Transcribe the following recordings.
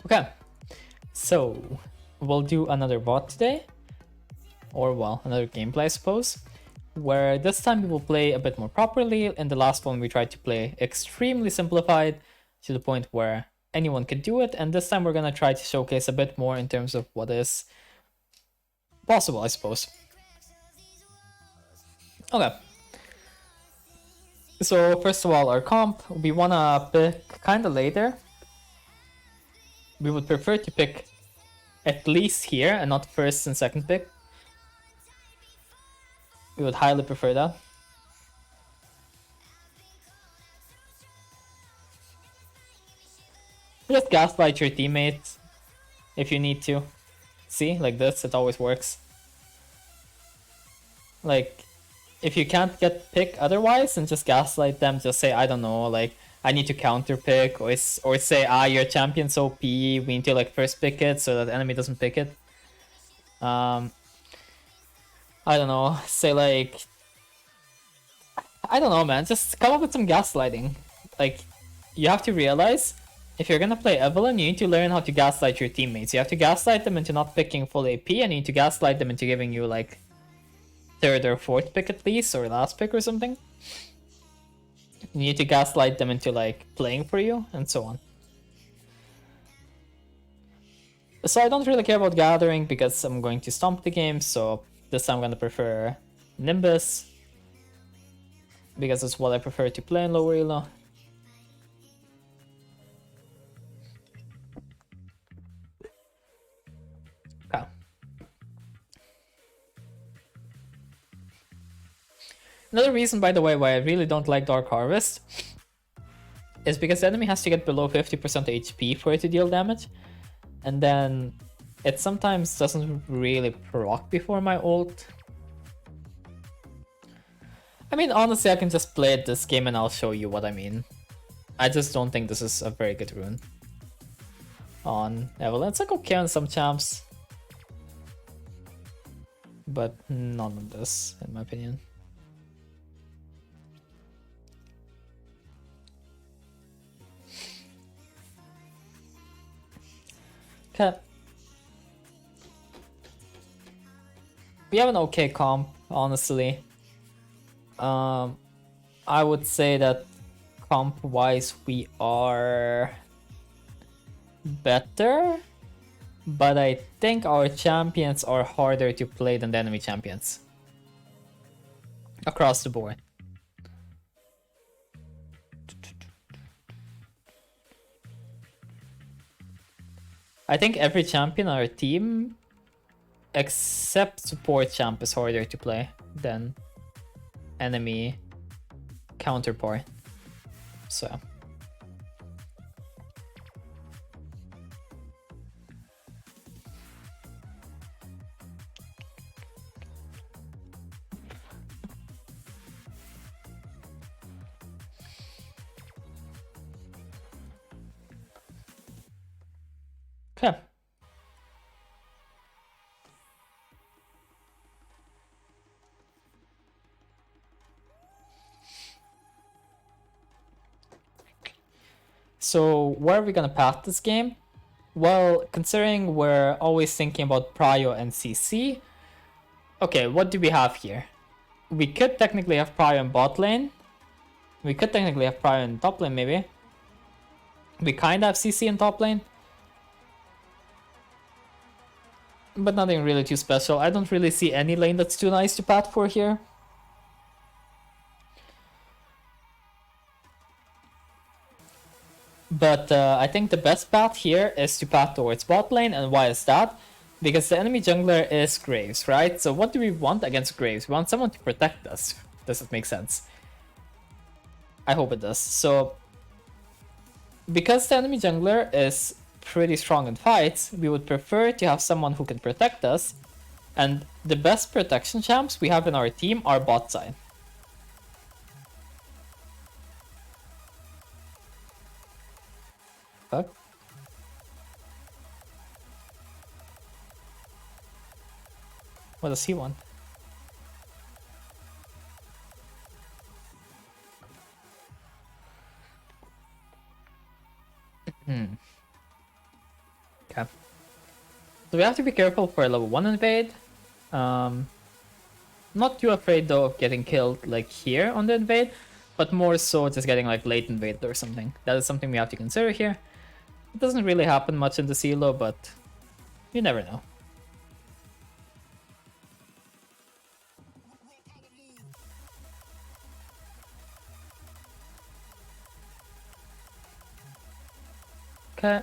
Okay, so we'll do another VOD today, or well, another gameplay I suppose, where this time we will play a bit more properly. In the last one we tried to play extremely simplified to the point where anyone could do it, and this time we're gonna try to showcase a bit more in terms of what is possible, I suppose. Okay. So first of all, our comp, we wanna pick kinda later. We would prefer to pick at least here and not first and second pick. We would highly prefer that. Just gaslight your teammates if you need to. See, like this, it always works. Like, if you can't get pick otherwise, then just gaslight them. Just say, I don't know, like, I need to counter pick, or say, your champion's OP, we need to like first pick it so that the enemy doesn't pick it. I don't know, say like, I don't know, man, just come up with some gaslighting. Like, you have to realize, if you're gonna play Evelynn, you need to learn how to gaslight your teammates. You have to gaslight them into not picking full AP, and you need to gaslight them into giving you like third or fourth pick at least, or last pick or something. You need to gaslight them into like playing for you, and so on. So I don't really care about gathering because I'm going to stomp the game, so this time I'm gonna prefer Nimbus, because it's what I prefer to play in lower elo. Okay. Another reason, by the way, why I really don't like Dark Harvest is because the enemy has to get below 50% HP for it to deal damage, and then it sometimes doesn't really proc before my ult. I mean, honestly, I can just play it this game and I'll show you what I mean. I just don't think this is a very good rune on Evelynn. It's like okay on some champs, but none of this, in my opinion. Okay. We have an okay comp, honestly. I would say that comp-wise we are better, but I think our champions are harder to play than the enemy champions. Across the board. I think every champion on our team, except support champ, is harder to play than enemy counterpart. So okay. So where are we gonna path this game? Well, considering we're always thinking about Prio and CC, okay, what do we have here? We could technically have Prio in bot lane. We could technically have Prio in top lane, maybe. We kinda have CC in top lane. But nothing really too special. I don't really see any lane that's too nice to path for here. But I think the best path here is to path towards bot lane, and why is that? Because the enemy jungler is Graves, right? So what do we want against Graves? We want someone to protect us. Does it make sense? I hope it does. So, because the enemy jungler is pretty strong in fights, we would prefer to have someone who can protect us, and the best protection champs we have in our team are bot side. Fuck. What does he want? Okay. So we have to be careful for a level 1 invade. Not too afraid though of getting killed like here on the invade, but more so just getting like late invade or something. That is something we have to consider here. It doesn't really happen much in the CLO, but you never know. Okay.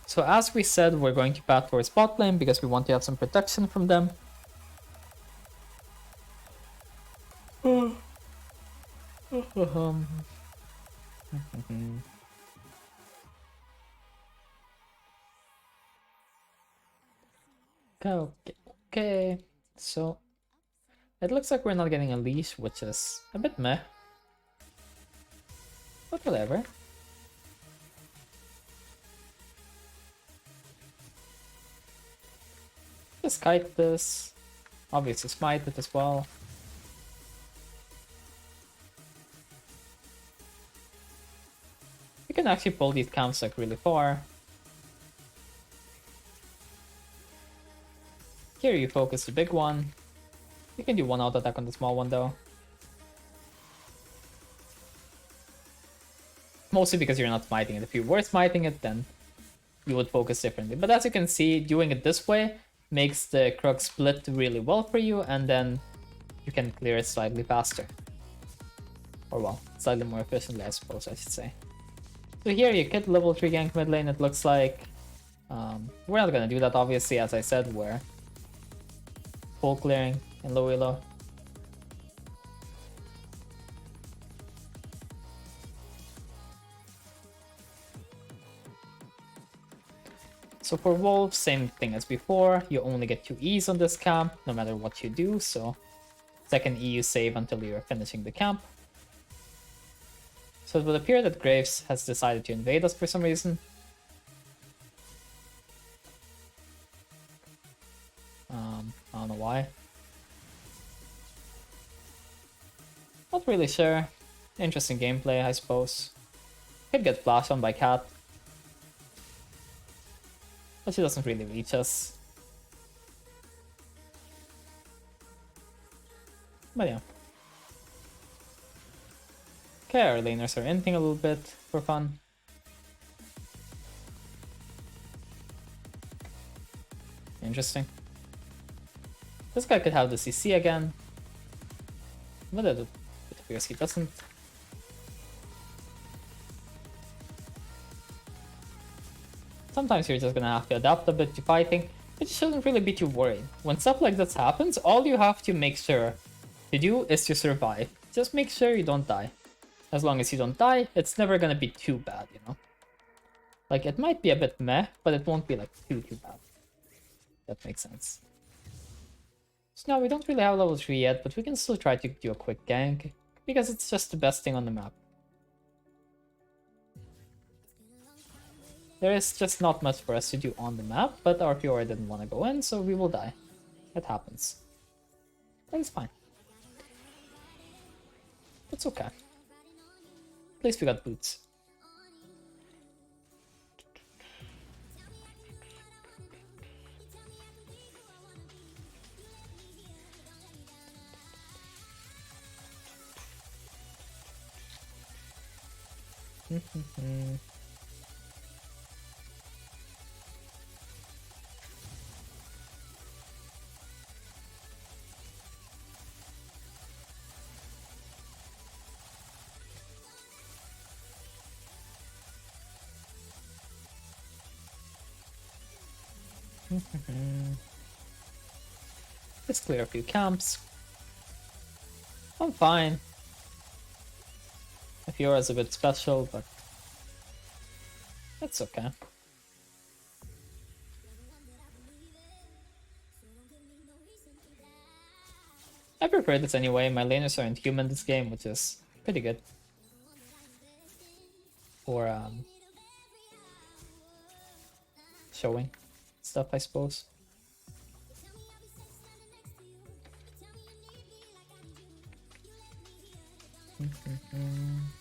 So as we said, we're going to path towards bot lane because we want to have some protection from them. Okay. So it looks like we're not getting a leash, which is a bit meh. But whatever. Just kite this. Obviously smite it as well. You can actually pull these camps like really far. Here you focus the big one. You can do one auto attack on the small one though. Mostly because you're not smiting it. If you were smiting it, then you would focus differently. But as you can see, doing it this way makes the Krug split really well for you, and then you can clear it slightly faster. Or well, slightly more efficiently, I suppose I should say. So here you get level 3 gank mid lane, it looks like. We're not gonna do that obviously, as I said, we're full clearing in low elo. So for Wolf, same thing as before, you only get 2 E's on this camp, no matter what you do, so second E you save until you're finishing the camp. So it would appear that Graves has decided to invade us for some reason. I don't know why. Not really sure. Interesting gameplay, I suppose. Could get flashed on by Cat. But she doesn't really reach us. But yeah. Okay, our laners are inting a little bit for fun. Interesting. This guy could have the CC again. But it appears he doesn't. Sometimes you're just gonna have to adapt a bit to fighting, but you shouldn't really be too worried. When stuff like this happens, all you have to make sure to do is to survive. Just make sure you don't die. As long as you don't die, it's never gonna be too bad, you know? Like, it might be a bit meh, but it won't be like too bad. That makes sense. So now we don't really have level 3 yet, but we can still try to do a quick gank, because it's just the best thing on the map. There is just not much for us to do on the map, but our Fiora didn't want to go in, so we will die. It happens. But it's fine. It's okay. At least we got boots. Let's clear a few camps. I'm fine. Fiora's a bit special, but it's okay. I prefer this anyway. My laners aren't human this game, which is pretty good. For showing stuff, I suppose.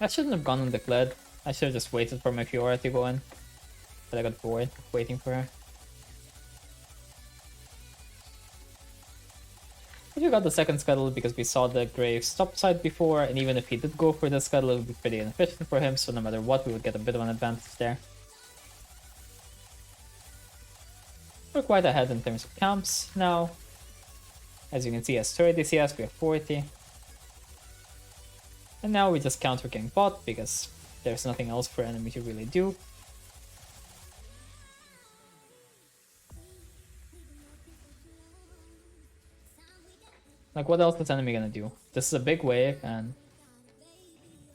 I shouldn't have gone on the Gled. I should have just waited for my Fiora to go in. But I got bored waiting for her. We got the second scuttle because we saw the Graves top side before, and even if he did go for the scuttle, it would be pretty inefficient for him, so no matter what, we would get a bit of an advantage there. We're quite ahead in terms of camps now. As you can see, as 30 CS, we have 40. And now we just counter gang bot because there's nothing else for enemy to really do. Like, what else is enemy gonna do? This is a big wave, and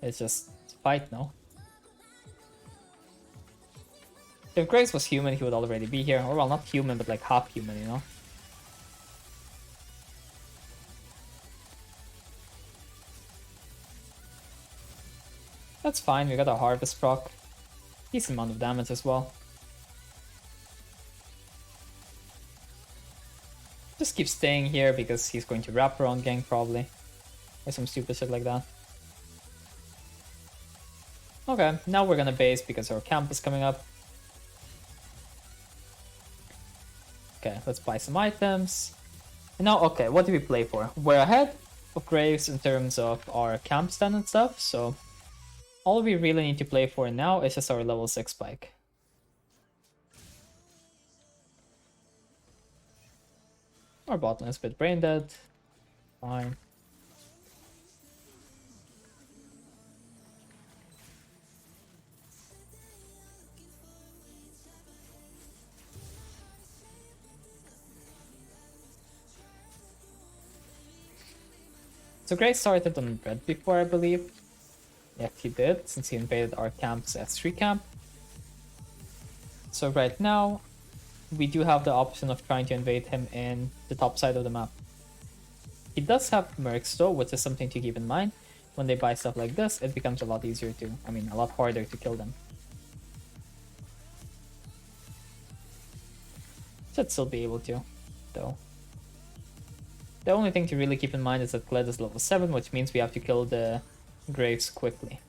it's just fight now. If Graves was human, he would already be here. Or, well, not human, but like half human, you know? That's fine, we got a Harvest proc. Decent amount of damage as well. Just keep staying here because he's going to wrap around gang probably. Or some stupid shit like that. Okay, now we're gonna base because our camp is coming up. Okay, let's buy some items. And now, okay, what do we play for? We're ahead of Graves in terms of our camp stand and stuff, so all we really need to play for now is just our level 6 spike. Our bot lane is a bit brain dead. Fine. So Graves started on red before, I believe. Yes, he did, since he invaded our camp's S3 camp. So right now, we do have the option of trying to invade him in the top side of the map. He does have mercs though, which is something to keep in mind. When they buy stuff like this, it becomes a lot easier to, a lot harder to kill them. Should still be able to, though. The only thing to really keep in mind is that Kled is level 7, which means we have to kill the Graves quickly.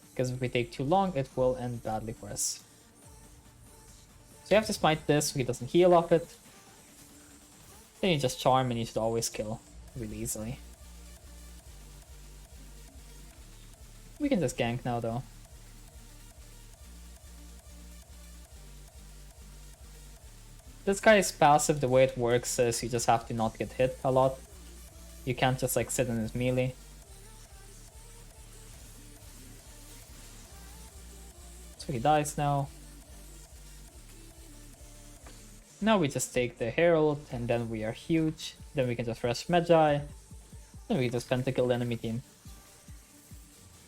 Because if we take too long, it will end badly for us. So you have to smite this so he doesn't heal off it. Then you just charm and you should always kill really easily. We can just gank now though. This guy's passive, the way it works is you just have to not get hit a lot. You can't just like sit in his melee. So he dies now. Now we just take the Herald and then we are huge. Then we can just rush Magi. Then we just pentakill the enemy team.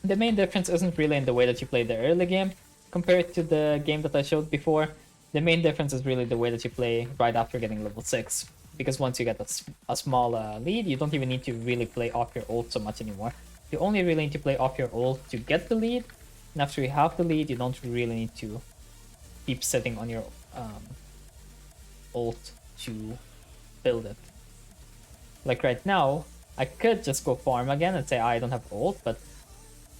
The main difference isn't really in the way that you play the early game compared to the game that I showed before. The main difference is really the way that you play right after getting level 6. Because once you get a small lead, you don't even need to really play off your ult so much anymore. You only really need to play off your ult to get the lead. And after you have the lead, you don't really need to keep sitting on your ult to build it. Like right now, I could just go farm again and say I don't have ult, but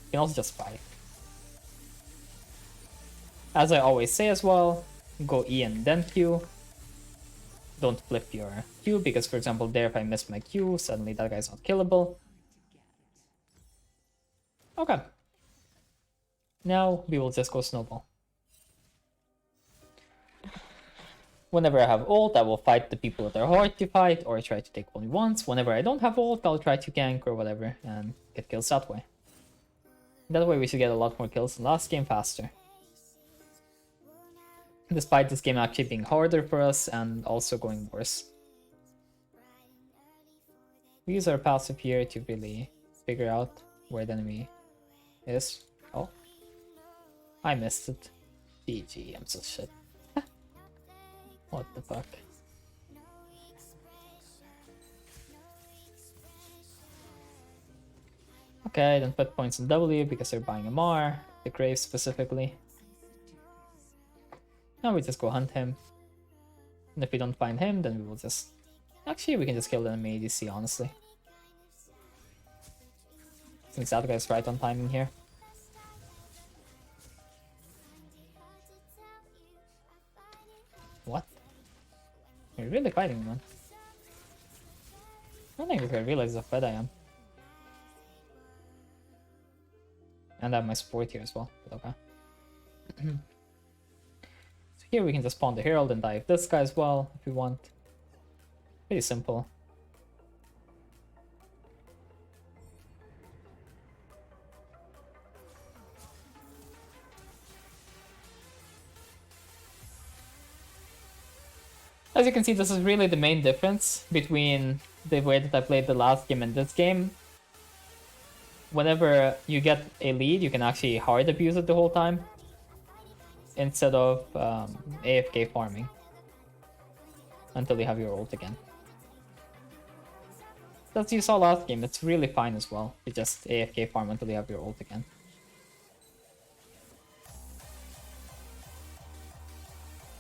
you can also just fight. As I always say as well, go E and then Q. Don't flip your Q because, for example, there if I miss my Q, suddenly that guy's not killable. Okay. Now we will just go snowball. Whenever I have ult, I will fight the people that are hard to fight or try to take only once. Whenever I don't have ult, I'll try to gank or whatever and get kills that way. That way we should get a lot more kills in last game faster. Despite this game actually being harder for us and also going worse. We use our passive here to really figure out where the enemy is. Oh. I missed it. GG, I'm so shit. What the fuck? Okay, don't put points in W because they're buying MR, the Graves specifically. Now we just go hunt him. And if we don't find him, then we will just... Actually, we can just kill the enemy ADC, honestly. Since that guy's right on timing here. You're really fighting, man. I don't think if I realize how fed I am. And I have my support here as well, but okay. So here we can just spawn the Herald and dive this guy as well, if we want. Pretty simple. As you can see, this is really the main difference between the way that I played the last game and this game. Whenever you get a lead, you can actually hard abuse it the whole time, instead of AFK farming until you have your ult again. As you saw last game, it's really fine as well. You just AFK farm until you have your ult again.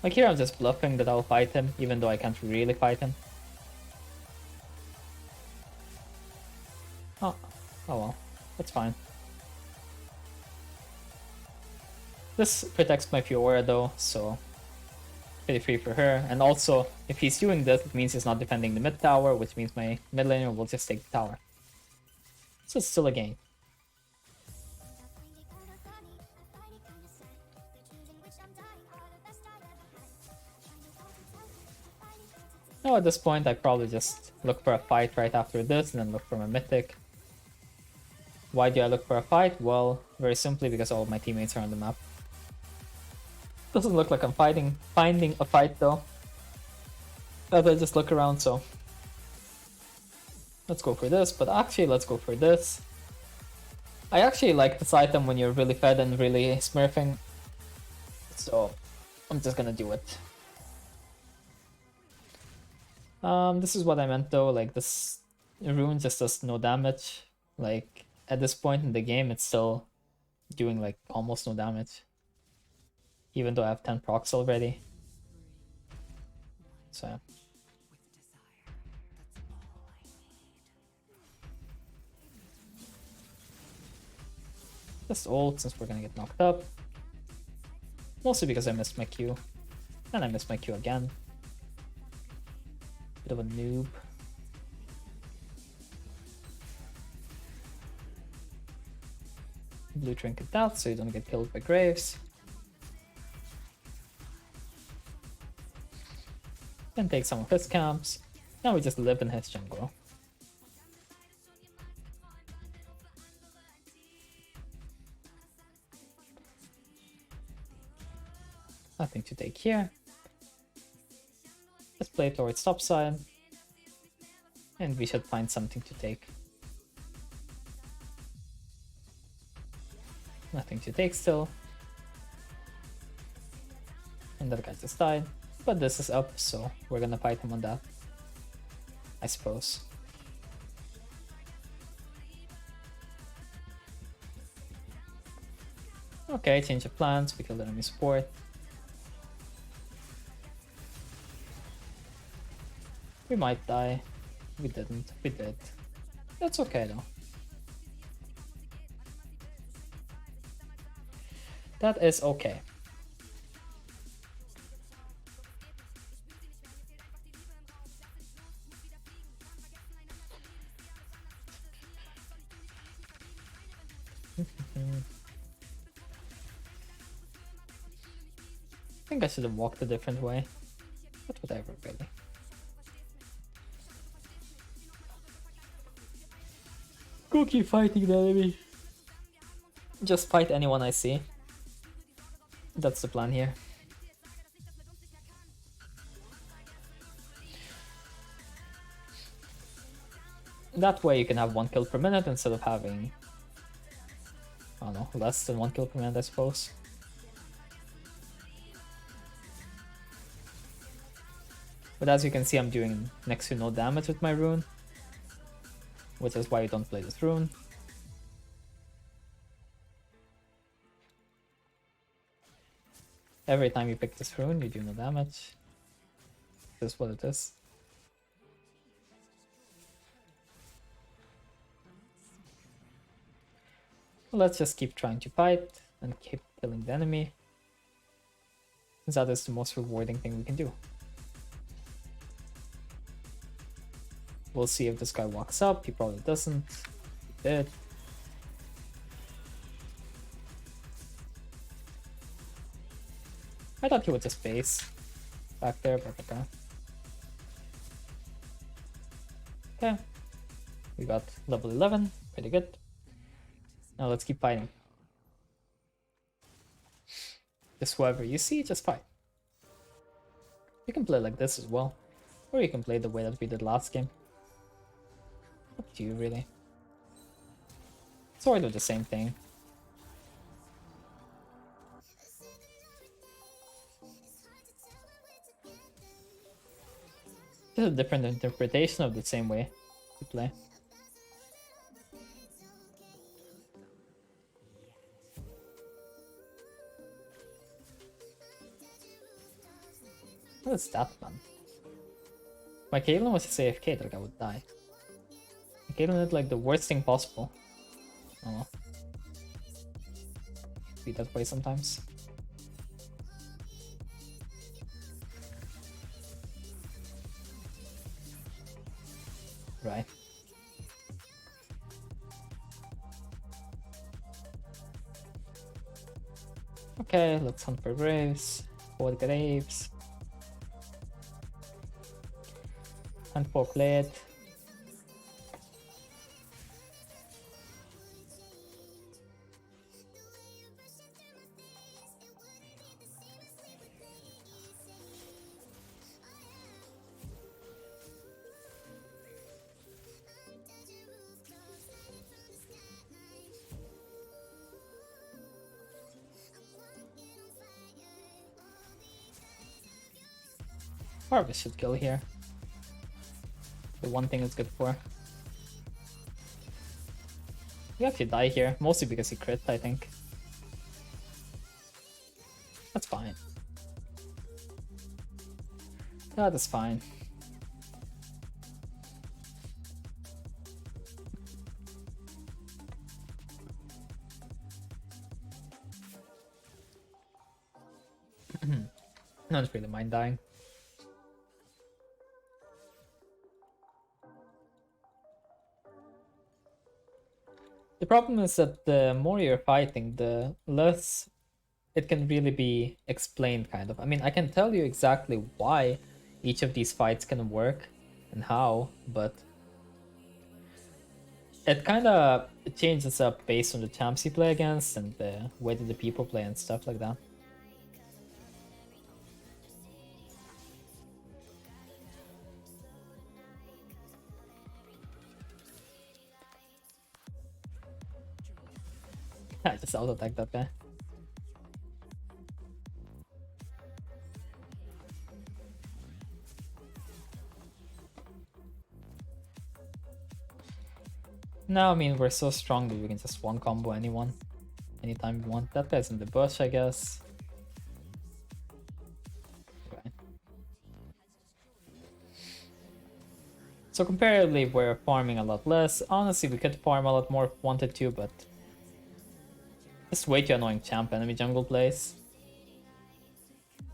Like here I'm just bluffing that I'll fight him, even though I can't really fight him. Oh well, that's fine. This protects my Fiora though, so pretty free for her. And also, if he's doing this, it means he's not defending the mid tower, which means my mid laner will just take the tower. So it's still a gain. Now at this point, I probably just look for a fight right after this, and then look for my mythic. Why do I look for a fight? Well, very simply because all of my teammates are on the map. Doesn't look like I'm finding a fight though. But I just look around, so let's go for this. But actually, let's go for this. I actually like this item when you're really fed and really smurfing, so I'm just gonna do it. This is what I meant though, like this rune just does no damage. Like at this point in the game, it's still doing like almost no damage, even though I have 10 procs already. So yeah. Just ult since we're gonna get knocked up. Mostly because I missed my Q. And I missed my Q again. Bit of a noob. Blue trinket out so you don't get killed by Graves. Then take some of his camps. Now we just live in his jungle. Nothing to take here. Let's play towards top side. And we should find something to take. Nothing to take still. And that guy just died. But this is up, so we're gonna fight him on that, I suppose. Okay, change of plans, we killed enemy support. We might die. We didn't. We did. That's okay though. That is okay. I think I should have walked a different way. But whatever, really. Go keep fighting the enemy. Just fight anyone I see. That's the plan here. That way you can have 1 kill per minute instead of having, I don't know, less than 1 kill per minute, I suppose. But as you can see, I'm doing next to no damage with my rune, which is why you don't play this rune. Every time you pick this rune, you do no damage. This is what it is. Let's just keep trying to fight and keep killing the enemy, since that is the most rewarding thing we can do. We'll see if this guy walks up. He probably doesn't. He did. I thought he would just base back there, but okay. Okay. We got level 11. Pretty good. Now let's keep fighting. Just whoever you see, just fight. You can play like this as well. Or you can play the way that we did last game. Up to you, really. Sort of the same thing. Just a different interpretation of the same way to play. What is that man? My Caitlyn was just AFK, like I would die. My Caitlyn did like the worst thing possible. Oh well. Be that way sometimes. Right. Okay, let's hunt for graves. 4 graves. Hunt for plate. Harvest should kill here. The one thing it's good for. You actually die here, mostly because he crit, I think. That's fine. That is fine. No one's really mind dying. The problem is that the more you're fighting, the less it can really be explained, kind of. I mean, I can tell you exactly why each of these fights can work and how, but it kind of changes up based on the champs you play against and the way that the people play and stuff like that. I just auto-attack that guy. Now, I mean, we're so strong that we can just one combo anyone, anytime we want. That guy's in the bush, I guess. Okay. So comparatively, we're farming a lot less. Honestly, we could farm a lot more if we wanted to, but just way too annoying champ enemy jungle plays.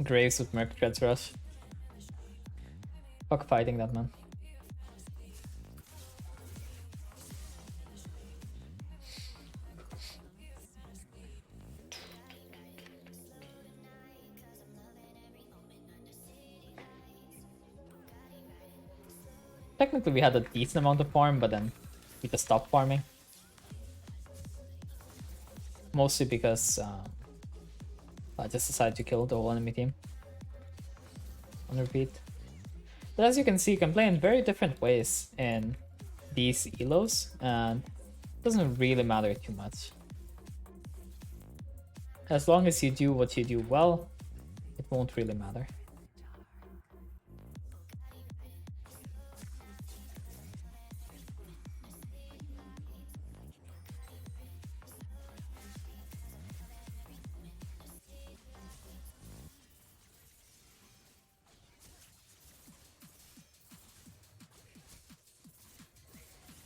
Graves with Merc Treads Rush. Fuck fighting that, man. Technically we had a decent amount of farm, but then we just stopped farming. Mostly because I just decided to kill the whole enemy team on repeat. But as you can see, you can play in very different ways in these elos, and it doesn't really matter too much. As long as you do what you do well, it won't really matter.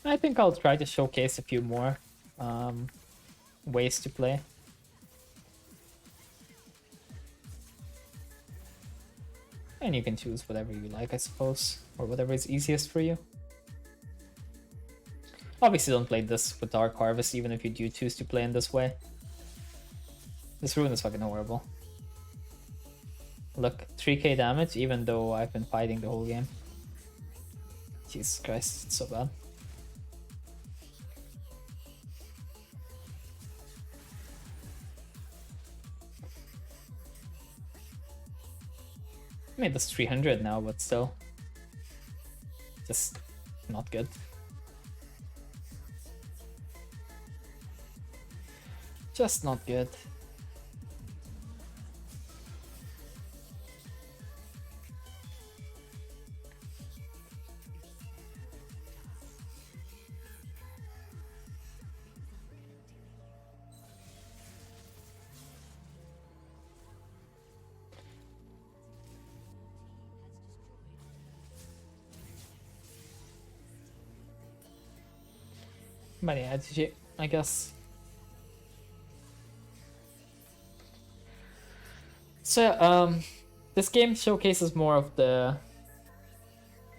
I think I'll try to showcase a few more ways to play. And you can choose whatever you like, I suppose, or whatever is easiest for you. Obviously don't play this with Dark Harvest even if you do choose to play in this way. This rune is fucking horrible. Look, 3k damage even though I've been fighting the whole game. Jesus Christ, it's so bad. I mean, that's 300 now, but still. Just not good. Just not good. But yeah, GG, I guess. So yeah, this game showcases more of the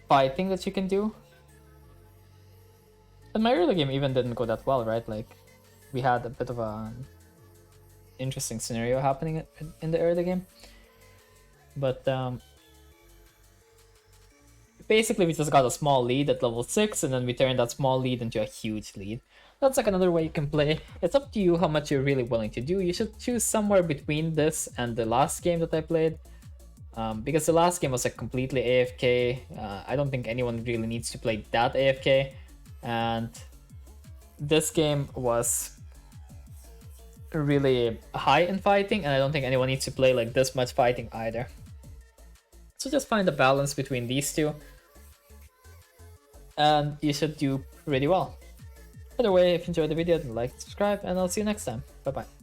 fighting that you can do. And my early game even didn't go that well, right? Like, we had a bit of a interesting scenario happening in the early game. But basically we just got a small lead at level 6 and then we turned that small lead into a huge lead. That's like another way you can play. It's up to you how much you're really willing to do. You should choose somewhere between this and the last game that I played. Because the last game was like completely AFK. I don't think anyone really needs to play that AFK. And this game was really high in fighting, and I don't think anyone needs to play like this much fighting either. So just find a balance between these two, and you should do pretty well. Either way, if you enjoyed the video, then like, subscribe, and I'll see you next time. Bye bye.